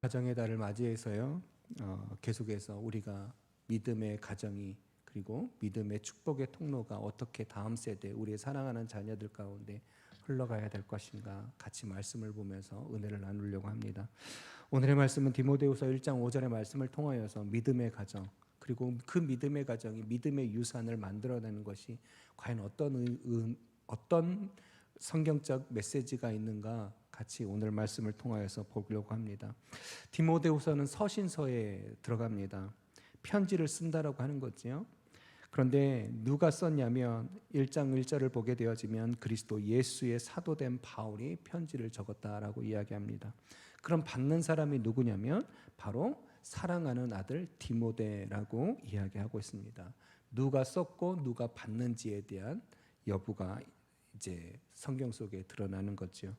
가정의 달을 맞이해서요. 계속해서 우리가 믿음의 가정이 그리고 믿음의 축복의 통로가 어떻게 다음 세대 우리의 사랑하는 자녀들 가운데 흘러가야 될 것인가 같이 말씀을 보면서 은혜를 나누려고 합니다. 오늘의 말씀은 디모데후서 1장 5절의 말씀을 통하여서 믿음의 가정 그리고 그 믿음의 가정이 믿음의 유산을 만들어내는 것이 과연 어떤 성경적 메시지가 있는가 같이 오늘 말씀을 통하여서 보려고 합니다. 디모데후서는 서신서에 들어갑니다. 편지를 쓴다라고 하는 거지요. 그런데 누가 썼냐면 1장 1절을 보게 되어지면 그리스도 예수의 사도된 바울이 편지를 적었다라고 이야기합니다. 그럼 받는 사람이 누구냐면 바로 사랑하는 아들 디모데라고 이야기하고 있습니다. 누가 썼고 누가 받는지에 대한 여부가 이제 성경 속에 드러나는 거죠.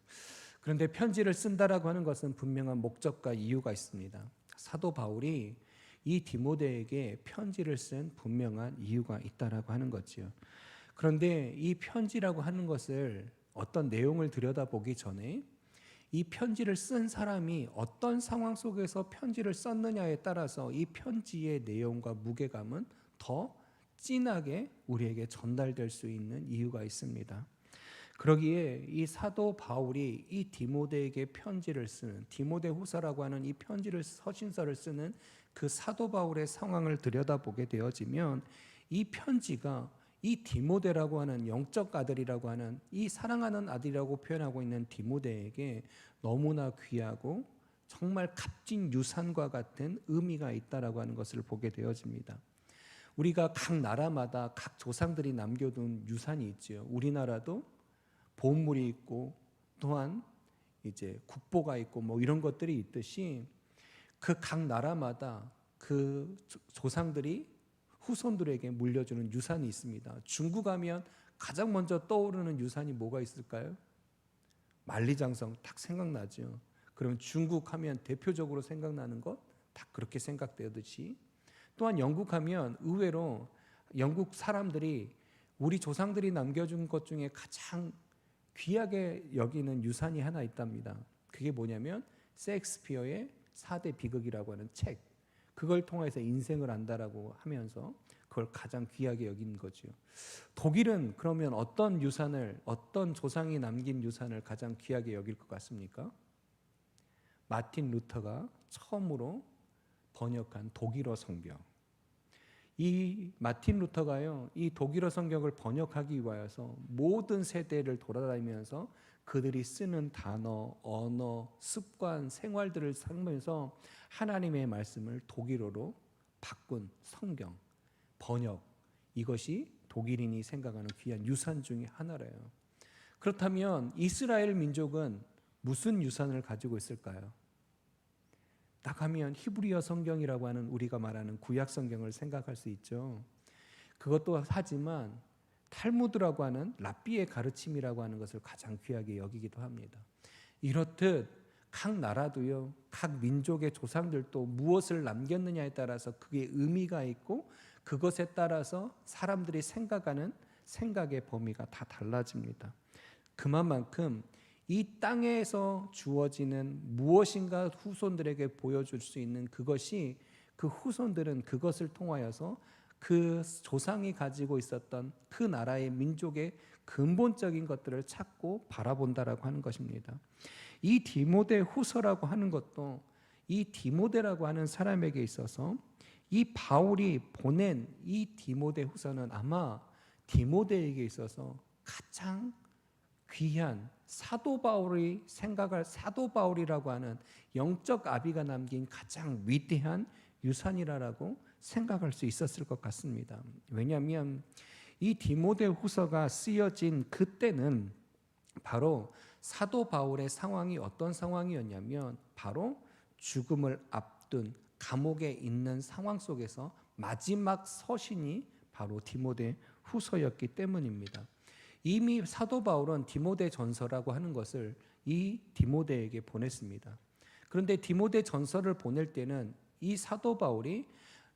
그런데 편지를 쓴다라고 하는 것은 분명한 목적과 이유가 있습니다. 사도 바울이 이 디모데에게 편지를 쓴 분명한 이유가 있다라고 하는 거지요. 그런데 이 편지라고 하는 것을 어떤 내용을 들여다보기 전에 이 편지를 쓴 사람이 어떤 상황 속에서 편지를 썼느냐에 따라서 이 편지의 내용과 무게감은 더 진하게 우리에게 전달될 수 있는 이유가 있습니다. 그러기에 이 사도 바울이 이 디모데에게 편지를 쓰는 디모데후서라고 하는 이 편지를 서신서를 쓰는 그 사도 바울의 상황을 들여다보게 되어지면 이 편지가 이 디모데라고 하는 영적 아들이라고 하는 이 사랑하는 아들이라고 표현하고 있는 디모데에게 너무나 귀하고 정말 값진 유산과 같은 의미가 있다라고 하는 것을 보게 되어집니다. 우리가 각 나라마다 각 조상들이 남겨둔 유산이 있지요. 우리나라도 보물이 있고 또한 이제 국보가 있고 뭐 이런 것들이 있듯이 그 각 나라마다 그 조상들이 후손들에게 물려주는 유산이 있습니다. 중국 하면 가장 먼저 떠오르는 유산이 뭐가 있을까요? 만리장성 딱 생각나죠. 그러면 중국 하면 대표적으로 생각나는 것 다 그렇게 생각되듯이 또한 영국 하면 의외로 영국 사람들이 우리 조상들이 남겨준 것 중에 가장 귀하게 여기는 유산이 하나 있답니다. 그게 뭐냐면 셰익스피어의 4대 비극이라고 하는 책. 그걸 통해서 인생을 안다라고 하면서 그걸 가장 귀하게 여기는 거죠. 독일은 그러면 어떤 유산을 어떤 조상이 남긴 유산을 가장 귀하게 여길 것 같습니까? 마틴 루터가 처음으로 번역한 독일어 성경. 이 마틴 루터가요, 이 독일어 성경을 번역하기 위하여서 모든 세대를 돌아다니면서 그들이 쓰는 단어, 언어, 습관, 생활들을 살면서 하나님의 말씀을 독일어로 바꾼 성경, 번역, 이것이 독일인이 생각하는 귀한 유산 중에 하나래요. 그렇다면 이스라엘 민족은 무슨 유산을 가지고 있을까요? 딱 하면 히브리어 성경이라고 하는 우리가 말하는 구약 성경을 생각할 수 있죠. 그것도 하지만 탈무드라고 하는 랍비의 가르침이라고 하는 것을 가장 귀하게 여기기도 합니다. 이렇듯 각 나라도요, 각 민족의 조상들도 무엇을 남겼느냐에 따라서 그게 의미가 있고 그것에 따라서 사람들이 생각하는 생각의 범위가 다 달라집니다. 그만큼 이 땅에서 주어지는 무엇인가 후손들에게 보여줄 수 있는 그것이 그 후손들은 그것을 통하여서 그 조상이 가지고 있었던 그 나라의 민족의 근본적인 것들을 찾고 바라본다라고 하는 것입니다. 이 디모데 후서라고 하는 것도 이 디모데라고 하는 사람에게 있어서 이 바울이 보낸 이 디모데 후서는 아마 디모데에게 있어서 가장 귀한 사도 바울이 생각할 사도 바울이라고 하는 영적 아비가 남긴 가장 위대한 유산이라고 생각할 수 있었을 것 같습니다. 왜냐하면 이 디모데 후서가 쓰여진 그때는 바로 사도 바울의 상황이 어떤 상황이었냐면 바로 죽음을 앞둔 감옥에 있는 상황 속에서 마지막 서신이 바로 디모데 후서였기 때문입니다. 이미 사도 바울은 디모데 전서라고 하는 것을 이 디모데에게 보냈습니다. 그런데 디모데 전서를 보낼 때는 이 사도 바울이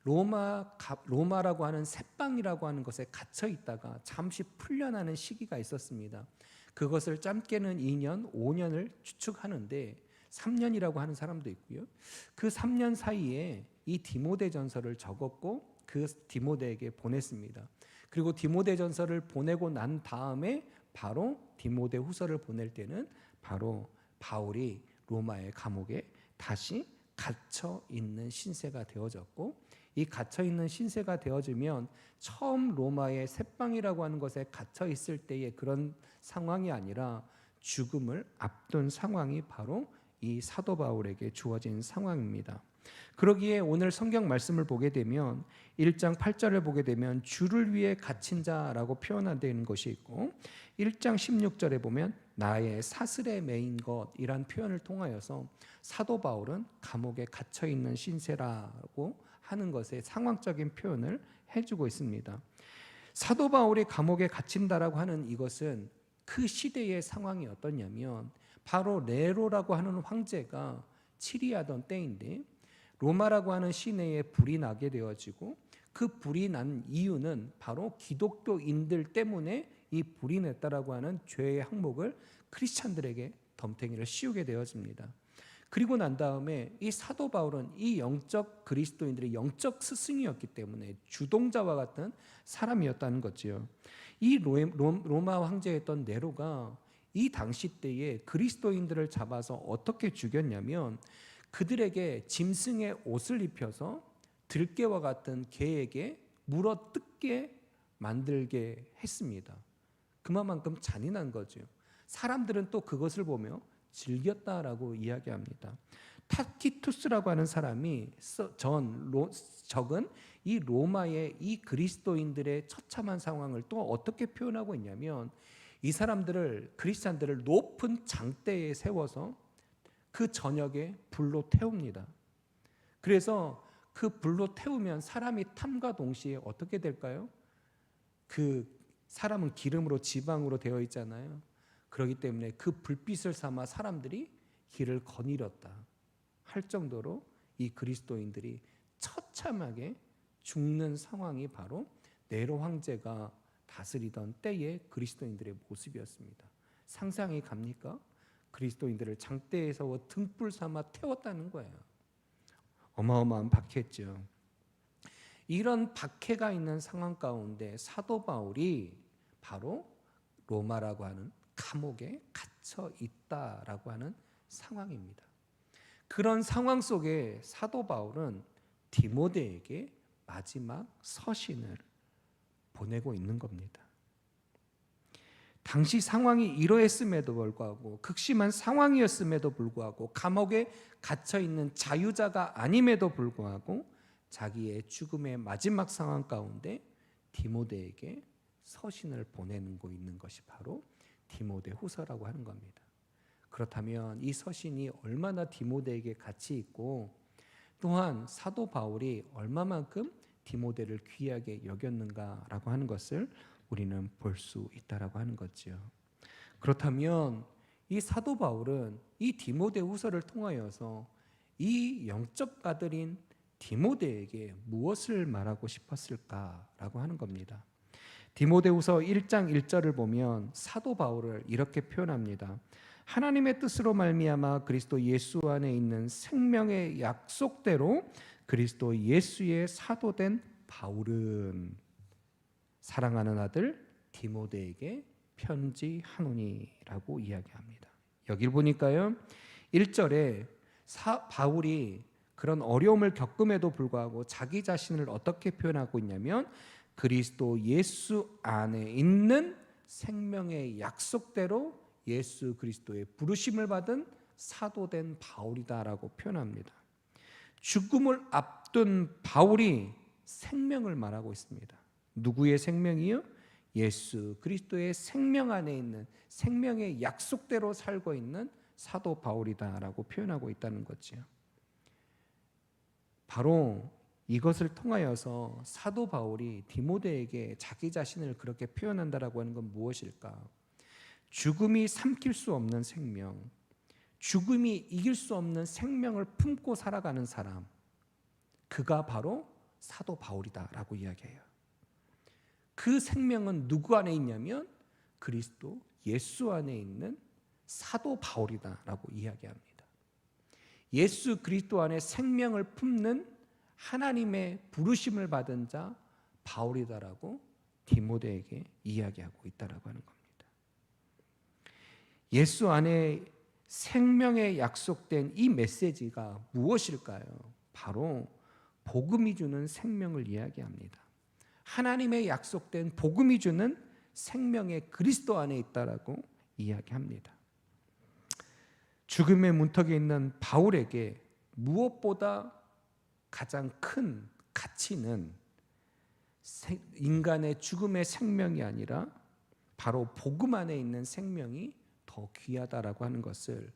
로마라고 하는 셋방이라고 하는 것에 갇혀 있다가 잠시 풀려나는 시기가 있었습니다. 그것을 짧게는 2년, 5년을 추측하는데 3년이라고 하는 사람도 있고요. 그 3년 사이에 이 디모데전서를 적었고 그 디모데에게 보냈습니다. 그리고 디모데전서를 보내고 난 다음에 바로 디모데후서를 보낼 때는 바로 바울이 로마의 감옥에 다시 갇혀 있는 신세가 되어졌고, 이 갇혀 있는 신세가 되어지면 처음 로마의 셋방이라고 하는 것에 갇혀 있을 때의 그런 상황이 아니라 죽음을 앞둔 상황이 바로 이 사도 바울에게 주어진 상황입니다. 그러기에 오늘 성경 말씀을 보게 되면 1장 8절을 보게 되면 주를 위해 갇힌 자라고 표현되는 것이 있고, 1장 16절에 보면 나의 사슬에 매인 것이란 표현을 통하여서 사도 바울은 감옥에 갇혀 있는 신세라고 하는 것의 상황적인 표현을 해주고 있습니다. 사도 바울이 감옥에 갇힌다라고 하는 이것은 그 시대의 상황이 어떠냐면 바로 네로라고 하는 황제가 치리하던 때인데, 로마라고 하는 시내에 불이 나게 되어지고 그 불이 난 이유는 바로 기독교인들 때문에 이 불이 냈다라고 하는 죄의 항목을 크리스찬들에게 덤탱이를 씌우게 되어집니다. 그리고 난 다음에 이 사도 바울은 이 영적 그리스도인들의 영적 스승이었기 때문에 주동자와 같은 사람이었다는 거지요. 이 로마 황제였던 네로가 이 당시 때에 그리스도인들을 잡아서 어떻게 죽였냐면 그들에게 짐승의 옷을 입혀서 들깨와 같은 개에게 물어 뜯게 만들게 했습니다. 그만큼 잔인한 거죠. 사람들은 또 그것을 보며 즐겼다라고 이야기합니다. 타키투스라고 하는 사람이 적은 이 로마의 이 그리스도인들의 처참한 상황을 또 어떻게 표현하고 있냐면, 이 사람들을 크리스찬들을 높은 장대에 세워서 그 저녁에 불로 태웁니다. 그래서 그 불로 태우면 사람이 탐과 동시에 어떻게 될까요? 그 사람은 기름으로 지방으로 되어 있잖아요. 그렇기 때문에 그 불빛을 삼아 사람들이 길을 거닐었다 할 정도로 이 그리스도인들이 처참하게 죽는 상황이 바로 네로 황제가 다스리던 때의 그리스도인들의 모습이었습니다. 상상이 갑니까? 그리스도인들을 장대에 세워 등불 삼아 태웠다는 거예요. 어마어마한 박해죠. 이런 박해가 있는 상황 가운데 사도 바울이 바로 로마라고 하는 감옥에 갇혀 있다라고 하는 상황입니다. 그런 상황 속에 사도 바울은 디모데에게 마지막 서신을 보내고 있는 겁니다. 당시 상황이 이러했음에도 불구하고, 극심한 상황이었음에도 불구하고, 감옥에 갇혀 있는 자유자가 아님에도 불구하고 자기의 죽음의 마지막 상황 가운데 디모데에게 서신을 보내고 있는 것이 바로 디모데후서라고 하는 겁니다. 그렇다면 이 서신이 얼마나 디모데에게 가치 있고, 또한 사도 바울이 얼마만큼 디모데를 귀하게 여겼는가라고 하는 것을 우리는 볼 수 있다라고 하는 거죠. 그렇다면 이 사도 바울은 이 디모데후서를 통하여서 이 영적 아들인 디모데에게 무엇을 말하고 싶었을까라고 하는 겁니다. 디모데후서 1장 1절을 보면 사도 바울을 이렇게 표현합니다. 하나님의 뜻으로 말미암아 그리스도 예수 안에 있는 생명의 약속대로 그리스도 예수의 사도된 바울은 사랑하는 아들 디모데에게 편지하노니라고 이야기합니다. 여기를 보니까요, 1절에 바울이 그런 어려움을 겪음에도 불구하고 자기 자신을 어떻게 표현하고 있냐면, 그리스도 예수 안에 있는 생명의 약속대로 예수 그리스도의 부르심을 받은 사도된 바울이다라고 표현합니다. 죽음을 앞둔 바울이 생명을 말하고 있습니다. 누구의 생명이요? 예수 그리스도의 생명 안에 있는 생명의 약속대로 살고 있는 사도 바울이다라고 표현하고 있다는 거죠. 바로 이것을 통하여서 사도 바울이 디모데에게 자기 자신을 그렇게 표현한다라고 하는 건 무엇일까? 죽음이 삼킬 수 없는 생명, 죽음이 이길 수 없는 생명을 품고 살아가는 사람, 그가 바로 사도 바울이다라고 이야기해요. 그 생명은 누구 안에 있냐면 그리스도 예수 안에 있는 사도 바울이다라고 이야기합니다. 예수 그리스도 안에 생명을 품는 하나님의 부르심을 받은 자 바울이다라고 디모데에게 이야기하고 있다라고 하는 겁니다. 예수 안에 생명에 약속된 이 메시지가 무엇일까요? 바로 복음이 주는 생명을 이야기합니다. 하나님의 약속된 복음이 주는 생명의 그리스도 안에 있다라고 이야기합니다. 죽음의 문턱에 있는 바울에게 무엇보다 가장 큰 가치는 인간의 죽음의 생명이 아니라 바로 복음 안에 있는 생명이 더 귀하다라고 하는 것을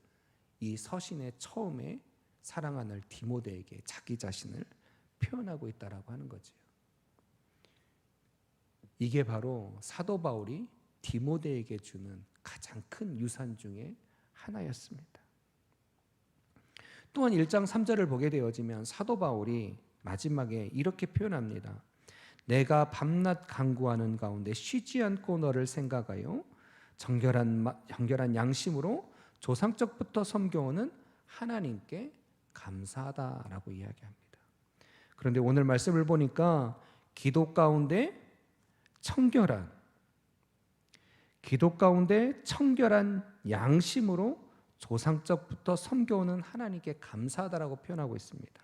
이 서신의 처음에 사랑하는 디모데에게 자기 자신을 표현하고 있다라고 하는 거지요. 이게 바로 사도 바울이 디모데에게 주는 가장 큰 유산 중에 하나였습니다. 또한 1장 3절을 보게 되어지면 사도 바울이 마지막에 이렇게 표현합니다. 내가 밤낮 간구하는 가운데 쉬지 않고 너를 생각하여 정결한 양심으로 조상적부터 섬겨오는 하나님께 감사하다라고 이야기합니다. 그런데 오늘 말씀을 보니까 기도 가운데 청결한 양심으로 조상적부터 섬겨오는 하나님께 감사하다라고 표현하고 있습니다.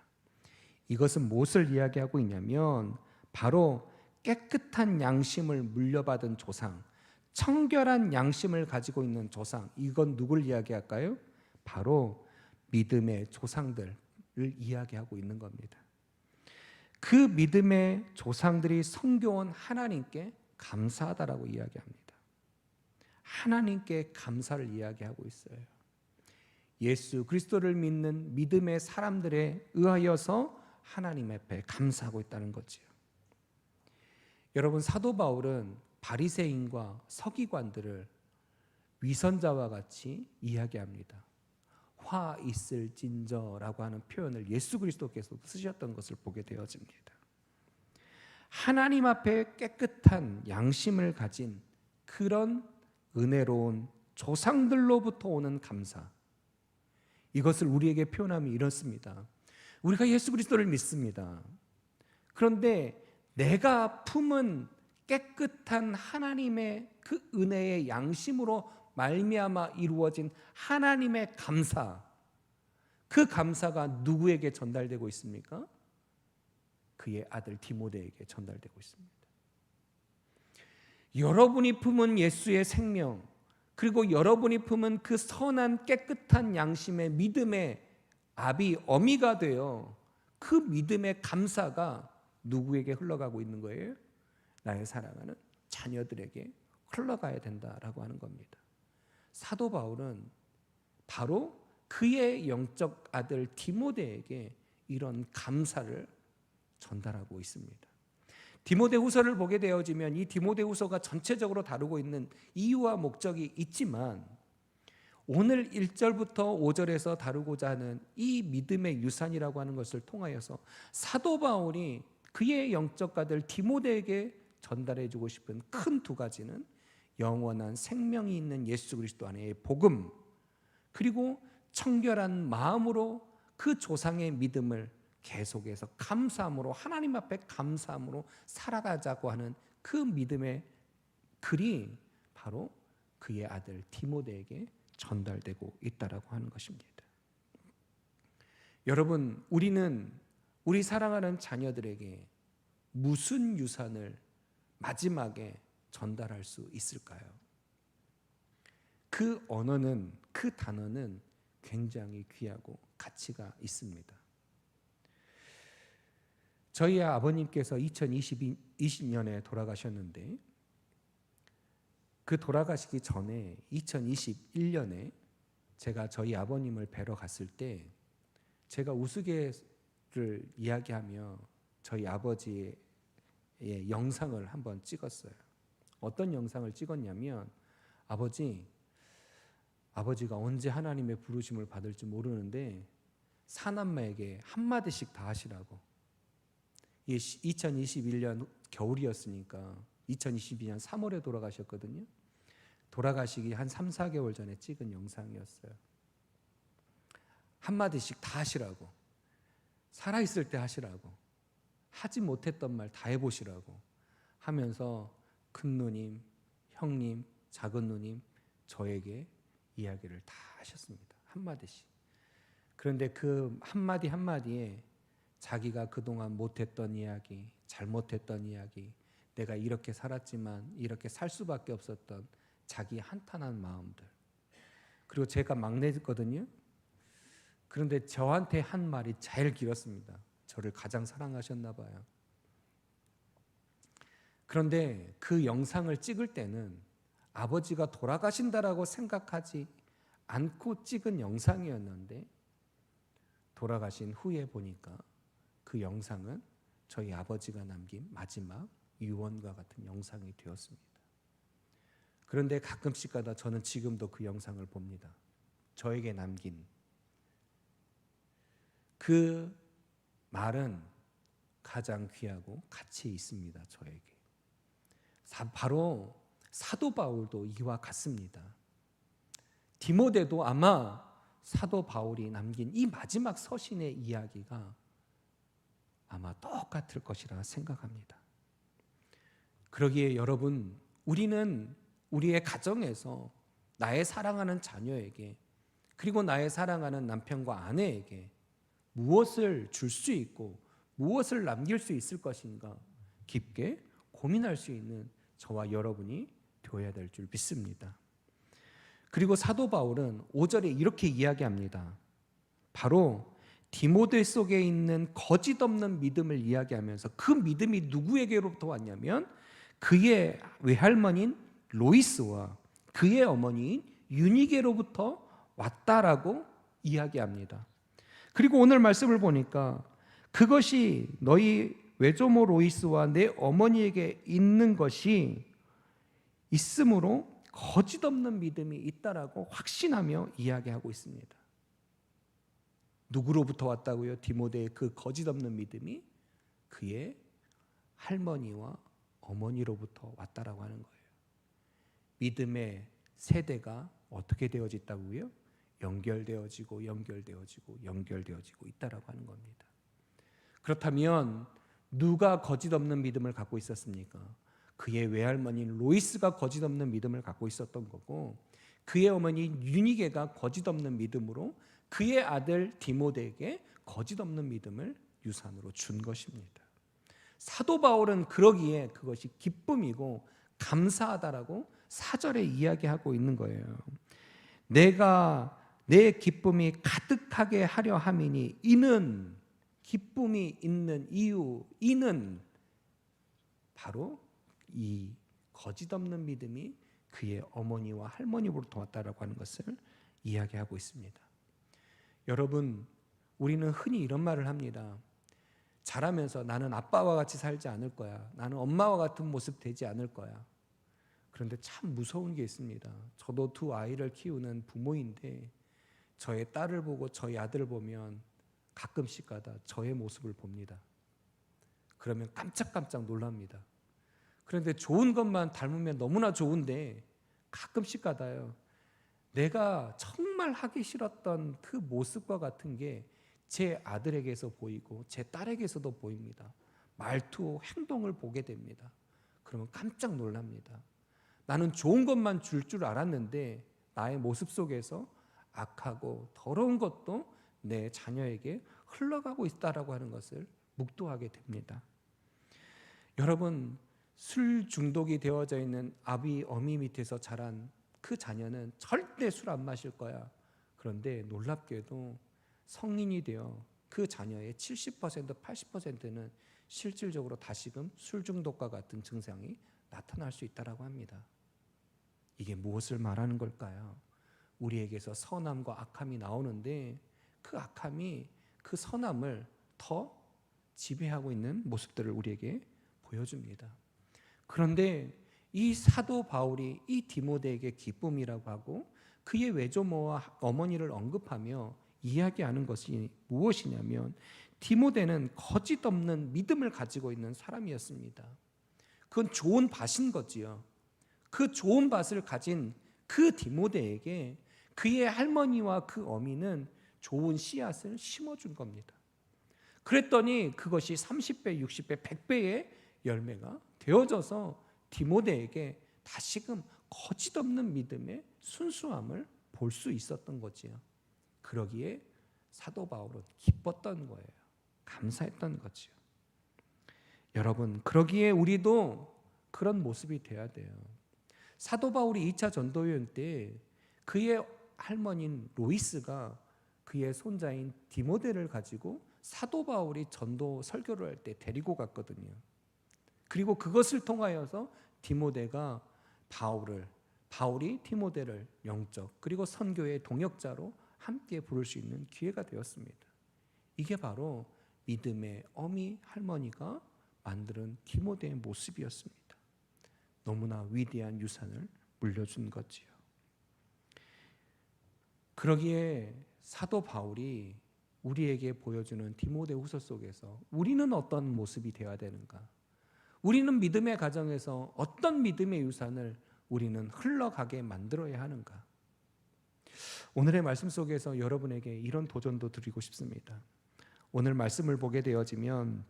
이것은 무엇을 이야기하고 있냐면 바로 깨끗한 양심을 물려받은 조상, 청결한 양심을 가지고 있는 조상, 이건 누굴 이야기할까요? 바로 믿음의 조상들을 이야기하고 있는 겁니다. 그 믿음의 조상들이 섬겨온 하나님께 감사하다라고 이야기합니다. 하나님께 감사를 이야기하고 있어요. 예수 그리스도를 믿는 믿음의 사람들에 의하여서 하나님 앞에 감사하고 있다는 거지요. 여러분, 사도 바울은 바리새인과 서기관들을 위선자와 같이 이야기합니다. 화 있을진저라고 하는 표현을 예수 그리스도께서 쓰셨던 것을 보게 되어집니다. 하나님 앞에 깨끗한 양심을 가진 그런 은혜로운 조상들로부터 오는 감사, 이것을 우리에게 표현하면 이렇습니다. 우리가 예수 그리스도를 믿습니다. 그런데 내가 품은 깨끗한 하나님의 그 은혜의 양심으로 말미암아 이루어진 하나님의 감사, 그 감사가 누구에게 전달되고 있습니까? 그의 아들 디모데에게 전달되고 있습니다. 여러분이 품은 예수의 생명, 그리고 여러분이 품은 그 선한 깨끗한 양심의 믿음의 아비 어미가 되어 그 믿음의 감사가 누구에게 흘러가고 있는 거예요? 나의 사랑하는 자녀들에게 흘러가야 된다라고 하는 겁니다. 사도 바울은 바로 그의 영적 아들 디모데에게 이런 감사를 전달하고 있습니다. 디모데후서를 보게 되어지면 이 디모데후서가 전체적으로 다루고 있는 이유와 목적이 있지만 오늘 1절부터 5절에서 다루고자 하는 이 믿음의 유산이라고 하는 것을 통하여서 사도 바울이 그의 영적 아들 디모데에게 전달해 주고 싶은 큰 두 가지는 영원한 생명이 있는 예수 그리스도 안의 복음, 그리고 청결한 마음으로 그 조상의 믿음을 계속해서 감사함으로, 하나님 앞에 감사함으로 살아가자고 하는 그 믿음의 글이 바로 그의 아들 디모데에게 전달되고 있다라고 하는 것입니다. 여러분, 우리는 우리 사랑하는 자녀들에게 무슨 유산을 마지막에 전달할 수 있을까요? 그 언어는, 그 단어는 굉장히 귀하고 가치가 있습니다. 저희 아버님께서 2020년에 돌아가셨는데 그 돌아가시기 전에 2021년에 제가 저희 아버님을 뵈러 갔을 때 제가 우스개를 이야기하며 저희 아버지의 영상을 한번 찍었어요. 어떤 영상을 찍었냐면 아버지가 언제 하나님의 부르심을 받을지 모르는데 사남매에게 한마디씩 다 하시라고. 2021년 겨울이었으니까 2022년 3월에 돌아가셨거든요. 돌아가시기 한 3, 4개월 전에 찍은 영상이었어요. 한마디씩 다 하시라고, 살아있을 때 하시라고, 하지 못했던 말 다 해보시라고 하면서 큰 누님, 형님, 작은 누님 저에게 이야기를 다 하셨습니다. 한마디씩. 그런데 그 한마디 한마디에 자기가 그동안 못했던 이야기, 잘못했던 이야기, 내가 이렇게 살았지만 이렇게 살 수밖에 없었던 자기 한탄한 마음들. 그리고 제가 막내거든요. 그런데 저한테 한 말이 제일 길었습니다. 저를 가장 사랑하셨나 봐요. 그런데 그 영상을 찍을 때는 아버지가 돌아가신다라고 생각하지 않고 찍은 영상이었는데, 돌아가신 후에 보니까 그 영상은 저희 아버지가 남긴 마지막 유언과 같은 영상이 되었습니다. 그런데 가끔씩가다 저는 지금도 그 영상을 봅니다. 저에게 남긴 그 말은 가장 귀하고 가치 있습니다. 저에게. 바로 사도 바울도 이와 같습니다. 디모데도 아마 사도 바울이 남긴 이 마지막 서신의 이야기가 아마 똑같을 것이라 생각합니다. 그러기에 여러분, 우리는 우리의 가정에서 나의 사랑하는 자녀에게, 그리고 나의 사랑하는 남편과 아내에게 무엇을 줄 수 있고 무엇을 남길 수 있을 것인가 깊게 고민할 수 있는 저와 여러분이 되어야 될 줄 믿습니다. 그리고 사도 바울은 5절에 이렇게 이야기합니다. 바로 디모데 속에 있는 거짓 없는 믿음을 이야기하면서 그 믿음이 누구에게로부터 왔냐면 그의 외할머니인 로이스와 그의 어머니인 유니게로부터 왔다라고 이야기합니다. 그리고 오늘 말씀을 보니까 그것이 너희 외조모 로이스와 내 어머니에게 있는 것이 있으므로 거짓 없는 믿음이 있다라고 확신하며 이야기하고 있습니다. 누구로부터 왔다고요? 디모데의 그 거짓 없는 믿음이 그의 할머니와 어머니로부터 왔다라고 하는 거예요. 믿음의 세대가 어떻게 되어졌다고요? 연결되어지고 있다라고 하는 겁니다. 그렇다면 누가 거짓 없는 믿음을 갖고 있었습니까? 그의 외할머니인 로이스가 거짓 없는 믿음을 갖고 있었던 거고, 그의 어머니 유니게가 거짓 없는 믿음으로 그의 아들 디모데에게 거짓 없는 믿음을 유산으로 준 것입니다. 사도 바울은 그러기에 그것이 기쁨이고 감사하다라고 4절에 이야기하고 있는 거예요. 내가 내 기쁨이 가득하게 하려 함이니, 이는 기쁨이 있는 이유, 이는 바로 이 거짓 없는 믿음이 그의 어머니와 할머니로부터 왔다라고 하는 것을 이야기하고 있습니다. 여러분, 우리는 흔히 이런 말을 합니다. 자라면서 나는 아빠와 같이 살지 않을 거야. 나는 엄마와 같은 모습 되지 않을 거야. 그런데 참 무서운 게 있습니다. 저도 두 아이를 키우는 부모인데 저의 딸을 보고 저희 아들을 보면 가끔씩 가다 저의 모습을 봅니다. 그러면 깜짝깜짝 놀랍니다. 그런데 좋은 것만 닮으면 너무나 좋은데 가끔씩 가다요, 내가 정말 하기 싫었던 그 모습과 같은 게 제 아들에게서 보이고 제 딸에게서도 보입니다. 말투, 행동을 보게 됩니다. 그러면 깜짝 놀랍니다. 나는 좋은 것만 줄 알았는데 나의 모습 속에서 악하고 더러운 것도 내 자녀에게 흘러가고 있다라고 하는 것을 묵도하게 됩니다. 여러분, 술 중독이 되어져 있는 아비 어미 밑에서 자란 그 자녀는 절대 술 안 마실 거야. 그런데 놀랍게도 성인이 되어 그 자녀의 70%, 80%는 실질적으로 다시금 술 중독과 같은 증상이 나타날 수 있다고 합니다. 이게 무엇을 말하는 걸까요? 우리에게서 선함과 악함이 나오는데 그 악함이 그 선함을 더 지배하고 있는 모습들을 우리에게 보여줍니다. 그런데 이 사도 바울이 이 디모데에게 기쁨이라고 하고 그의 외조모와 어머니를 언급하며 이야기하는 것이 무엇이냐면, 디모데는 거짓 없는 믿음을 가지고 있는 사람이었습니다. 그건 좋은 밭인 거지요. 그 좋은 밭을 가진 그 디모데에게 그의 할머니와 그 어미는 좋은 씨앗을 심어준 겁니다. 그랬더니 그것이 30배, 60배, 100배의 열매가 되어져서 디모데에게 다시금 거짓없는 믿음의 순수함을 볼 수 있었던 거지요. 그러기에 사도 바울은 기뻤던 거예요. 감사했던 거지요. 여러분, 그러기에 우리도 그런 모습이 돼야 돼요. 사도 바울이 2차 전도 여행 때 그의 할머니인 로이스가 그의 손자인 디모데를 가지고 사도 바울이 전도 설교를 할 때 데리고 갔거든요. 그리고 그것을 통하여서 디모데가 바울이 디모데를 영적 그리고 선교의 동역자로 함께 부를 수 있는 기회가 되었습니다. 이게 바로 믿음의 어미 할머니가 만드는 디모데의 모습이었습니다. 너무나 위대한 유산을 물려준 거지요. 그러기에 사도 바울이 우리에게 보여주는 디모데후서 속에서 우리는 어떤 모습이 되어야 되는가? 우리는 믿음의 가정에서 어떤 믿음의 유산을 우리는 흘러가게 만들어야 하는가? 오늘의 말씀 속에서 여러분에게 이런 도전도 드리고 싶습니다. 오늘 말씀을 보게 되어지면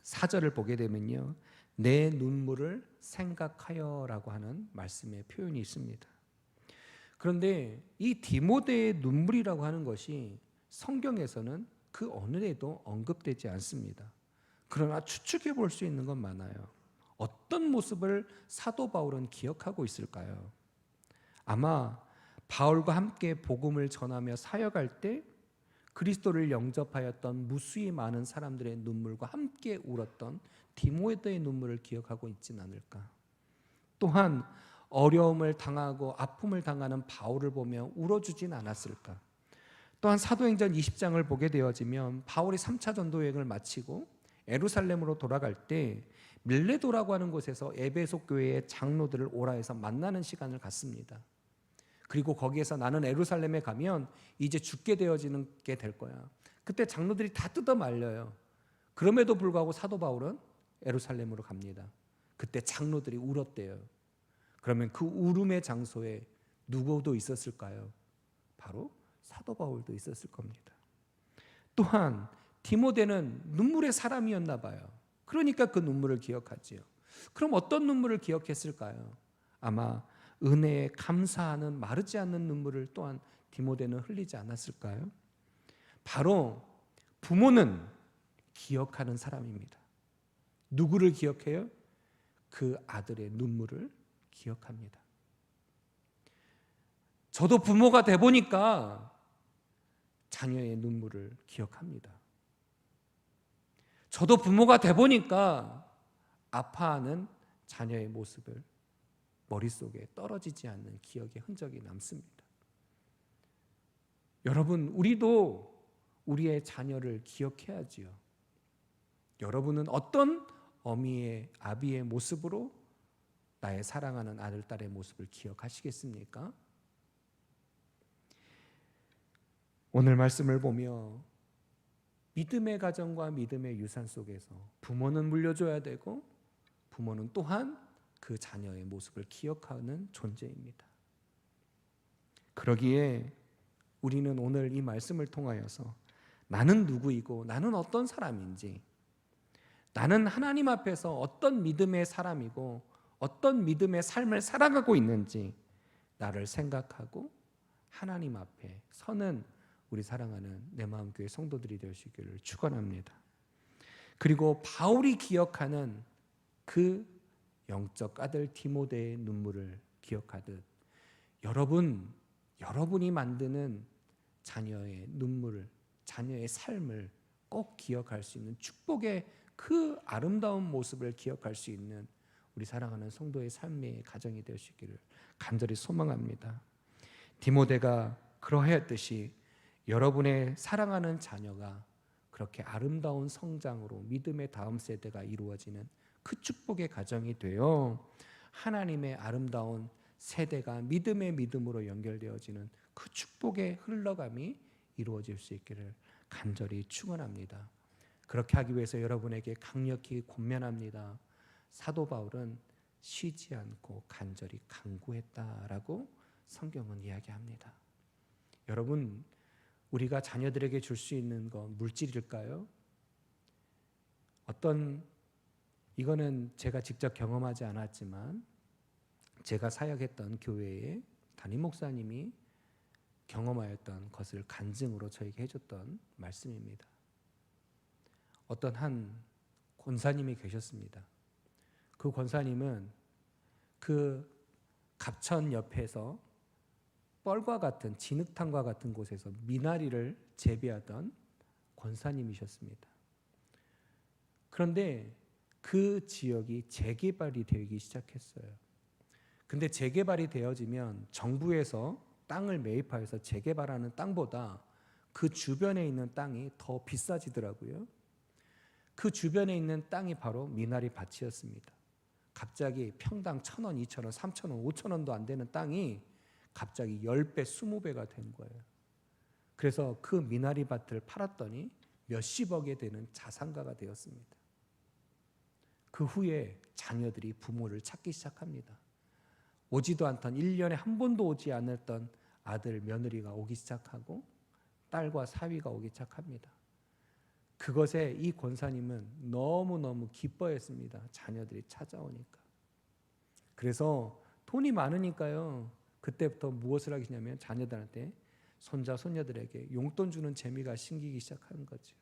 4절을 보게 되면요, 내 눈물을 생각하여라고 하는 말씀의 표현이 있습니다. 그런데 이 디모데의 눈물이라고 하는 것이 성경에서는 그 어느 데도 언급되지 않습니다. 그러나 추측해 볼 수 있는 건 많아요. 어떤 모습을 사도 바울은 기억하고 있을까요? 아마 바울과 함께 복음을 전하며 사역할 때 그리스도를 영접하였던 무수히 많은 사람들의 눈물과 함께 울었던 디모데의 눈물을 기억하고 있진 않을까. 또한 어려움을 당하고 아픔을 당하는 바울을 보며 울어주진 않았을까. 또한 사도행전 20장을 보게 되어지면 바울이 3차 전도 여행을 마치고 예루살렘으로 돌아갈 때 밀레도라고 하는 곳에서 에베소 교회의 장로들을 오라 해서 만나는 시간을 갖습니다. 그리고 거기에서 나는 예루살렘에 가면 이제 죽게 되어지는 게 될 거야. 그때 장로들이 다 뜯어 말려요. 그럼에도 불구하고 사도 바울은 예루살렘으로 갑니다. 그때 장로들이 울었대요. 그러면 그 울음의 장소에 누구도 있었을까요? 바로 사도 바울도 있었을 겁니다. 또한 디모데는 눈물의 사람이었나 봐요. 그러니까 그 눈물을 기억하지요. 그럼 어떤 눈물을 기억했을까요? 아마 은혜에 감사하는 마르지 않는 눈물을 또한 디모데는 흘리지 않았을까요? 바로 부모는 기억하는 사람입니다. 누구를 기억해요? 그 아들의 눈물을 기억합니다. 저도 부모가 돼 보니까 자녀의 눈물을 기억합니다. 저도 부모가 돼 보니까 아파하는 자녀의 모습을 머릿속에 떨어지지 않는 기억의 흔적이 남습니다. 여러분, 우리도 우리의 자녀를 기억해야지요. 여러분은 어떤 어미의 아비의 모습으로 나의 사랑하는 아들, 딸의 모습을 기억하시겠습니까? 오늘 말씀을 보며 믿음의 가정과 믿음의 유산 속에서 부모는 물려줘야 되고 부모는 또한 그 자녀의 모습을 기억하는 존재입니다. 그러기에 우리는 오늘 이 말씀을 통하여서 나는 누구이고 나는 어떤 사람인지, 나는 하나님 앞에서 어떤 믿음의 사람이고 어떤 믿음의 삶을 살아가고 있는지 나를 생각하고 하나님 앞에 서는 우리 사랑하는 내마음교회 성도들이 되시기를 축원합니다. 그리고 바울이 기억하는 그 영적 아들 디모데의 눈물을 기억하듯 여러분이 만드는 자녀의 눈물을, 자녀의 삶을 꼭 기억할 수 있는 축복의 그 아름다운 모습을 기억할 수 있는 우리 사랑하는 성도의 삶의 가정이 되시기를 간절히 소망합니다. 디모데가 그러하였듯이 여러분의 사랑하는 자녀가 그렇게 아름다운 성장으로 믿음의 다음 세대가 이루어지는 그 축복의 가정이 되어 하나님의 아름다운 세대가 믿음의 믿음으로 연결되어지는 그 축복의 흘러감이 이루어질 수 있기를 간절히 축원합니다. 그렇게 하기 위해서 여러분에게 강력히 권면합니다. 사도 바울은 쉬지 않고 간절히 간구했다라고 성경은 이야기합니다. 여러분, 우리가 자녀들에게 줄 수 있는 건 물질일까요? 이거는 제가 직접 경험하지 않았지만 제가 사역했던 교회의 담임 목사님이 경험하였던 것을 간증으로 저에게 해줬던 말씀입니다. 어떤 한 권사님이 계셨습니다. 그 권사님은 그 갑천 옆에서 뻘과 같은 진흙탕과 같은 곳에서 미나리를 재배하던 권사님이셨습니다. 그런데 그 지역이 재개발이 되기 시작했어요. 근데 재개발이 되어지면 정부에서 땅을 매입하여서 재개발하는 땅보다 그 주변에 있는 땅이 더 비싸지더라고요. 그 주변에 있는 땅이 바로 미나리 밭이었습니다. 갑자기 평당 1,000원, 2,000원, 3,000원, 5,000원도 안 되는 땅이 갑자기 10배, 20배가 된 거예요. 그래서 그 미나리 밭을 팔았더니 몇십억에 되는 자산가가 되었습니다. 그 후에 자녀들이 부모를 찾기 시작합니다. 오지도 않던 1년에 한 번도 오지 않았던 아들, 며느리가 오기 시작하고 딸과 사위가 오기 시작합니다. 그것에 이 권사님은 너무너무 기뻐했습니다. 자녀들이 찾아오니까. 그래서 돈이 많으니까요. 그때부터 무엇을 하겠냐면 자녀들한테 손자, 손녀들에게 용돈 주는 재미가 생기기 시작하는 거죠.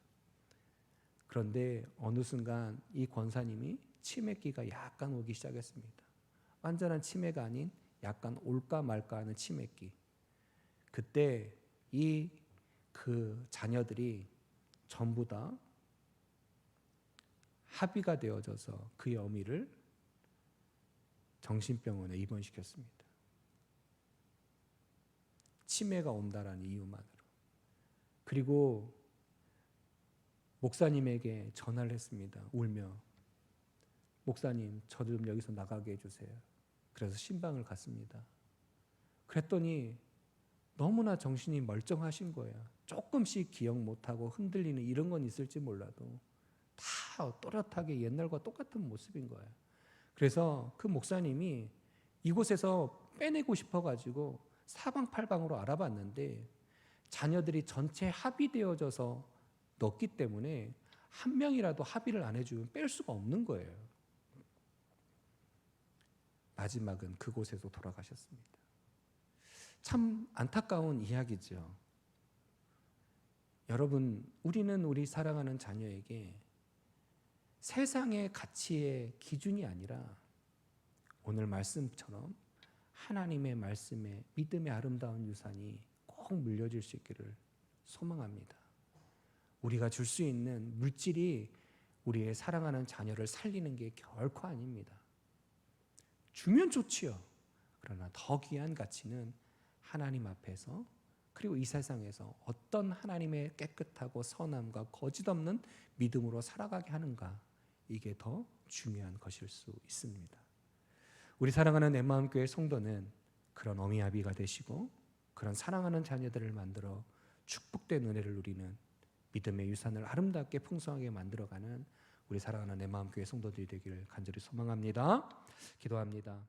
그런데 어느 순간 이 권사님이 치매기가 약간 오기 시작했습니다. 완전한 치매가 아닌 약간 올까 말까 하는 치매기. 그때 그 자녀들이 전부 다 합의가 되어져서 그의 어미를 정신병원에 입원시켰습니다. 치매가 온다라는 이유만으로. 그리고 목사님에게 전화를 했습니다. 울며. 목사님, 저 좀 여기서 나가게 해주세요. 그래서 신방을 갔습니다. 그랬더니 너무나 정신이 멀쩡하신 거예요. 조금씩 기억 못하고 흔들리는 이런 건 있을지 몰라도 다 또렷하게 옛날과 똑같은 모습인 거예요. 그래서 그 목사님이 이곳에서 빼내고 싶어가지고 사방팔방으로 알아봤는데 자녀들이 전체 합의되어져서 넣기 때문에 한 명이라도 합의를 안 해주면 뺄 수가 없는 거예요. 마지막은 그곳에서 돌아가셨습니다. 참 안타까운 이야기죠. 여러분, 우리는 우리 사랑하는 자녀에게 세상의 가치의 기준이 아니라 오늘 말씀처럼 하나님의 말씀에 믿음의 아름다운 유산이 꼭 물려질 수 있기를 소망합니다. 우리가 줄 수 있는 물질이 우리의 사랑하는 자녀를 살리는 게 결코 아닙니다. 주면 좋지요. 그러나 더 귀한 가치는 하나님 앞에서 그리고 이 세상에서 어떤 하나님의 깨끗하고 선함과 거짓 없는 믿음으로 살아가게 하는가, 이게 더 중요한 것일 수 있습니다. 우리 사랑하는 내 마음교회 성도는 그런 어미아비가 되시고 그런 사랑하는 자녀들을 만들어 축복된 은혜를 누리는 믿음의 유산을 아름답게 풍성하게 만들어가는 우리 사랑하는 내 마음교회 성도들이 되기를 간절히 소망합니다. 기도합니다.